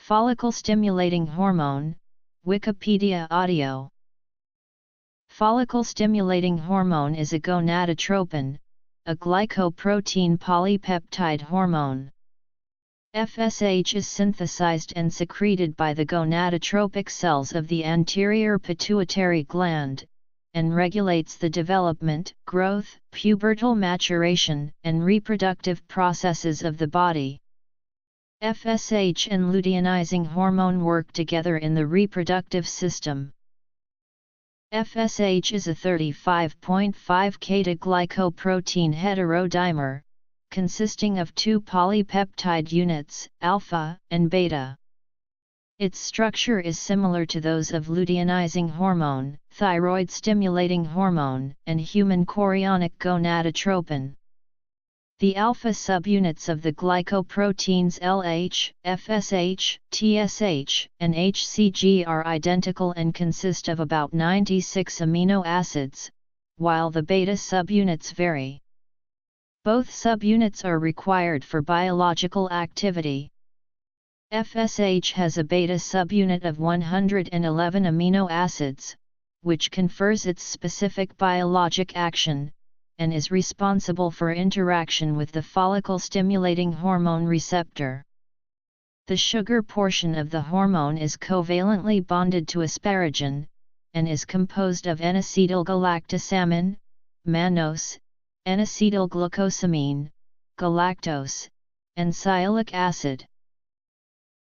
Follicle-stimulating hormone, Wikipedia audio. Follicle-stimulating hormone is a gonadotropin, a glycoprotein polypeptide hormone. FSH is synthesized and secreted by the gonadotropic cells of the anterior pituitary gland, and regulates the development, growth, pubertal maturation, and reproductive processes of the body. FSH and luteinizing hormone work together in the reproductive system. FSH is a 35.5-beta-glycoprotein heterodimer, consisting of two polypeptide units, alpha and beta. Its structure is similar to those of luteinizing hormone, thyroid-stimulating hormone, and human chorionic gonadotropin. The alpha subunits of the glycoproteins LH, FSH, TSH, and HCG are identical and consist of about 96 amino acids, while the beta subunits vary. Both subunits are required for biological activity. FSH has a beta subunit of 111 amino acids, which confers its specific biologic action, and is responsible for interaction with the follicle-stimulating hormone receptor. The sugar portion of the hormone is covalently bonded to asparagine, and is composed of N-acetylgalactosamine, mannose, N-acetylglucosamine, galactose, and sialic acid.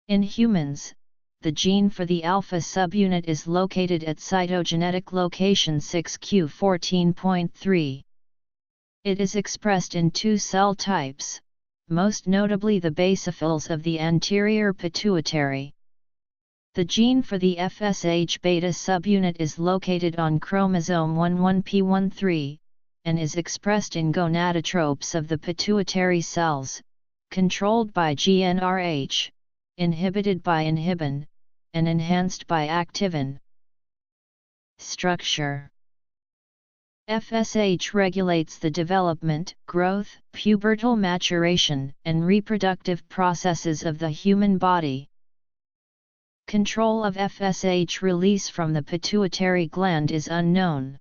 In humans, the gene for the alpha subunit is located at cytogenetic location 6q14.3. It is expressed in two cell types, most notably the basophils of the anterior pituitary. The gene for the FSH beta subunit is located on chromosome 11p13, and is expressed in gonadotropes of the pituitary cells, controlled by GnRH, inhibited by inhibin, and enhanced by activin. Structure: FSH regulates the development, growth, pubertal maturation, and reproductive processes of the human body. Control of FSH release from the pituitary gland is unknown.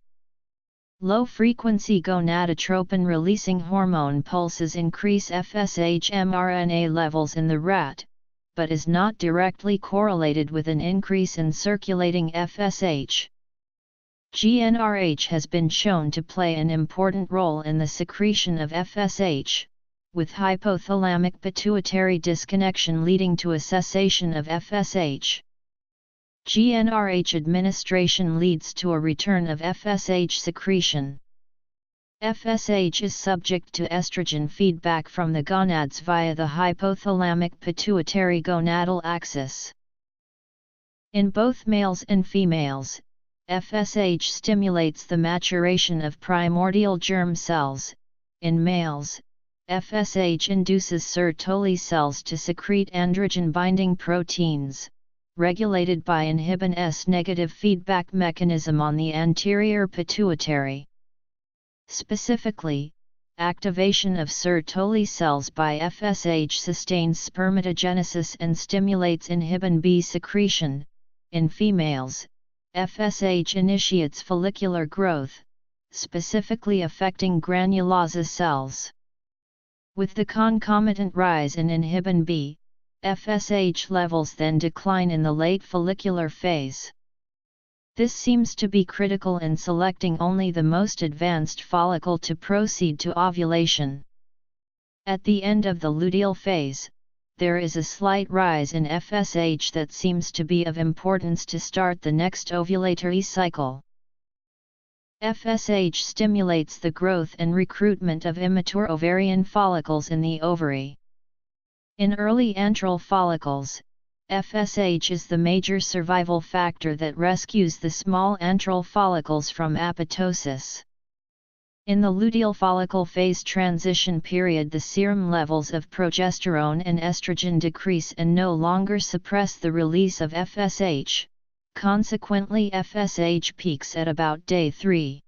Low-frequency gonadotropin-releasing hormone pulses increase FSH mRNA levels in the rat, but is not directly correlated with an increase in circulating FSH. GnRH has been shown to play an important role in the secretion of FSH, with hypothalamic pituitary disconnection leading to a cessation of FSH. GnRH administration leads to a return of FSH secretion. FSH is subject to estrogen feedback from the gonads via the hypothalamic pituitary gonadal axis. In both males and females, FSH stimulates the maturation of primordial germ cells. In males, FSH induces Sertoli cells to secrete androgen-binding proteins, regulated by inhibin S negative feedback mechanism on the anterior pituitary. Specifically, activation of Sertoli cells by FSH sustains spermatogenesis and stimulates inhibin B secretion. In females, FSH initiates follicular growth, specifically affecting granulosa cells. With the concomitant rise in inhibin B, FSH levels then decline in the late follicular phase. This seems to be critical in selecting only the most advanced follicle to proceed to ovulation. At the end of the luteal phase, there is a slight rise in FSH that seems to be of importance to start the next ovulatory cycle. FSH stimulates the growth and recruitment of immature ovarian follicles in the ovary. In early antral follicles, FSH is the major survival factor that rescues the small antral follicles from apoptosis. In the luteal follicle phase transition period, the serum levels of progesterone and estrogen decrease and no longer suppress the release of FSH, consequently FSH peaks at about day 3.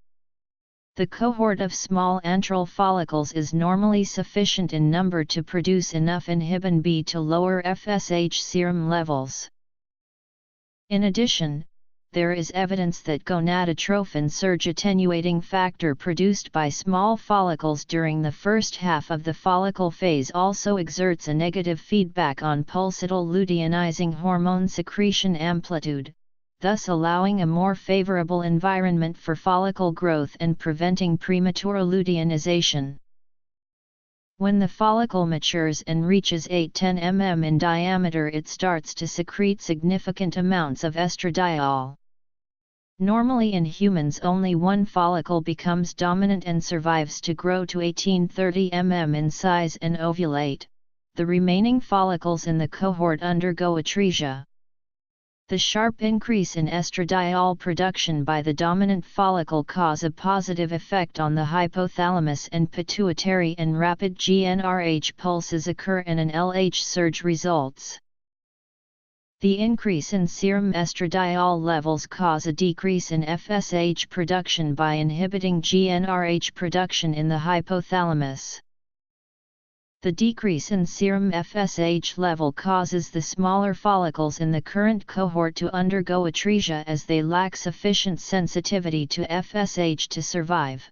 The cohort of small antral follicles is normally sufficient in number to produce enough inhibin B to lower FSH serum levels. In addition, there is evidence that gonadotrophin surge attenuating factor produced by small follicles during the first half of the follicle phase also exerts a negative feedback on pulsatile luteinizing hormone secretion amplitude, thus allowing a more favorable environment for follicle growth and preventing premature luteinization. When the follicle matures and reaches 8–10 mm in diameter, it starts to secrete significant amounts of estradiol. Normally in humans only one follicle becomes dominant and survives to grow to 18–30 mm in size and ovulate. The remaining follicles in the cohort undergo atresia. The sharp increase in estradiol production by the dominant follicle cause a positive effect on the hypothalamus and pituitary, and rapid GnRH pulses occur and an LH surge results. The increase in serum estradiol levels cause a decrease in FSH production by inhibiting GnRH production in the hypothalamus. The decrease in serum FSH level causes the smaller follicles in the current cohort to undergo atresia as they lack sufficient sensitivity to FSH to survive.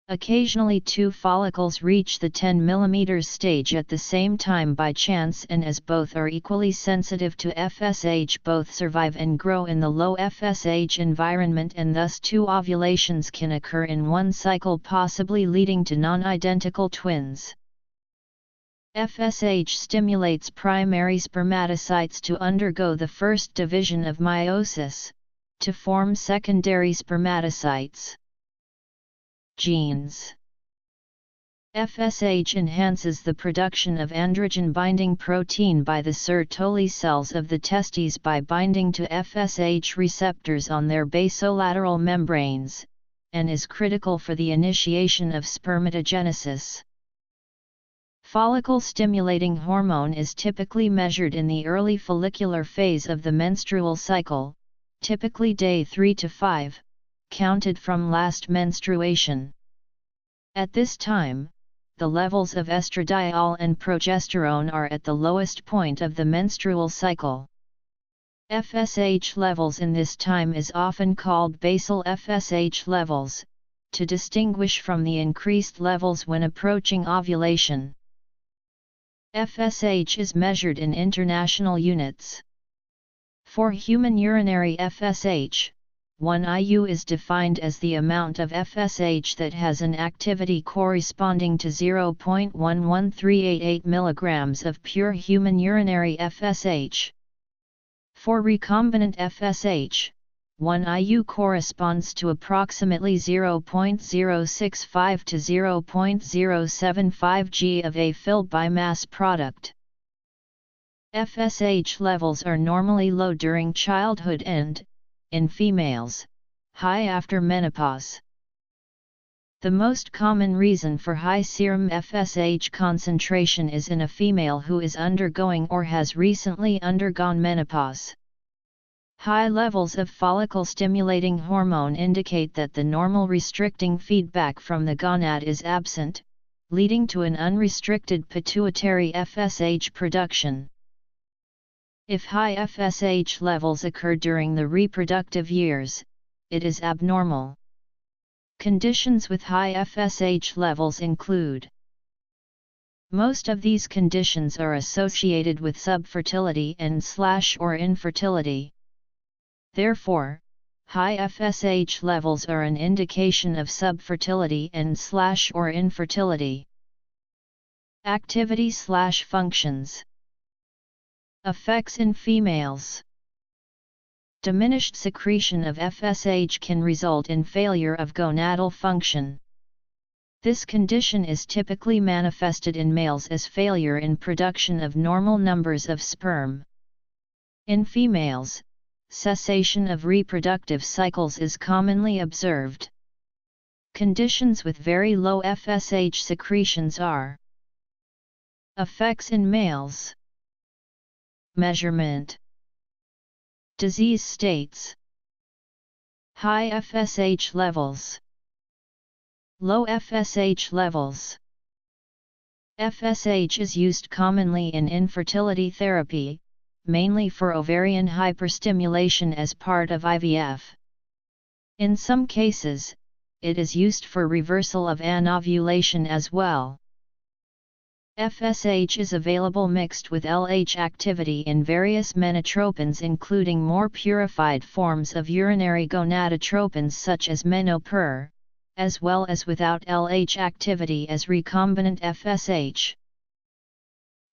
Occasionally two follicles reach the 10 mm stage at the same time by chance, and as both are equally sensitive to FSH, both survive and grow in the low FSH environment, and thus two ovulations can occur in one cycle, possibly leading to non-identical twins. FSH stimulates primary spermatocytes to undergo the first division of meiosis, to form secondary spermatocytes. Genes. FSH enhances the production of androgen-binding protein by the Sertoli cells of the testes by binding to FSH receptors on their basolateral membranes, and is critical for the initiation of spermatogenesis. Follicle-stimulating hormone is typically measured in the early follicular phase of the menstrual cycle, typically day 3 to 5, counted from last menstruation. At this time, the levels of estradiol and progesterone are at the lowest point of the menstrual cycle. FSH levels in this time is often called basal FSH levels, to distinguish from the increased levels when approaching ovulation. FSH is measured in international units. For human urinary FSH, 1 IU is defined as the amount of FSH that has an activity corresponding to 0.11388 mg of pure human urinary FSH. For recombinant FSH, 1 IU corresponds to approximately 0.065 to 0.075 g of a filled by mass product. FSH levels are normally low during childhood and, in females, high after menopause. The most common reason for high serum FSH concentration is in a female who is undergoing or has recently undergone menopause. High levels of follicle-stimulating hormone indicate that the normal restricting feedback from the gonad is absent, leading to an unrestricted pituitary FSH production. If high FSH levels occur during the reproductive years, it is abnormal. Conditions with high FSH levels include: most of these conditions are associated with subfertility and/or infertility. Therefore, high FSH levels are an indication of subfertility and/or infertility. Activity/functions. Effects in females. Diminished secretion of FSH can result in failure of gonadal function. This condition is typically manifested in males as failure in production of normal numbers of sperm. In females, cessation of reproductive cycles is commonly observed. Conditions with very low FSH secretions are: effects in males. Measurement. Disease states. High FSH levels. Low FSH levels. FSH is used commonly in infertility therapy, mainly for ovarian hyperstimulation as part of IVF. In some cases, it is used for reversal of anovulation as well. FSH is available mixed with LH activity in various menotropins, including more purified forms of urinary gonadotropins such as menopur, as well as without LH activity as recombinant FSH.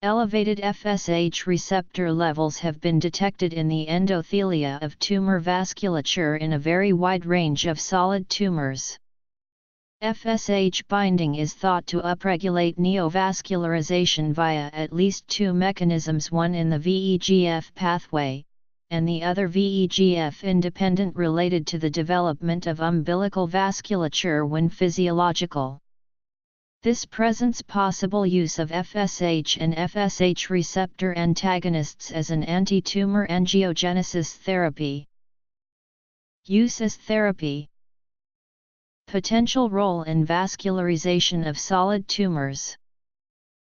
Elevated FSH receptor levels have been detected in the endothelia of tumor vasculature in a very wide range of solid tumors. FSH binding is thought to upregulate neovascularization via at least two mechanisms, one in the VEGF pathway, and the other VEGF independent, related to the development of umbilical vasculature when physiological. This presents possible use of FSH and FSH receptor antagonists as an anti-tumor angiogenesis therapy. Use as therapy. Potential role in vascularization of solid tumors.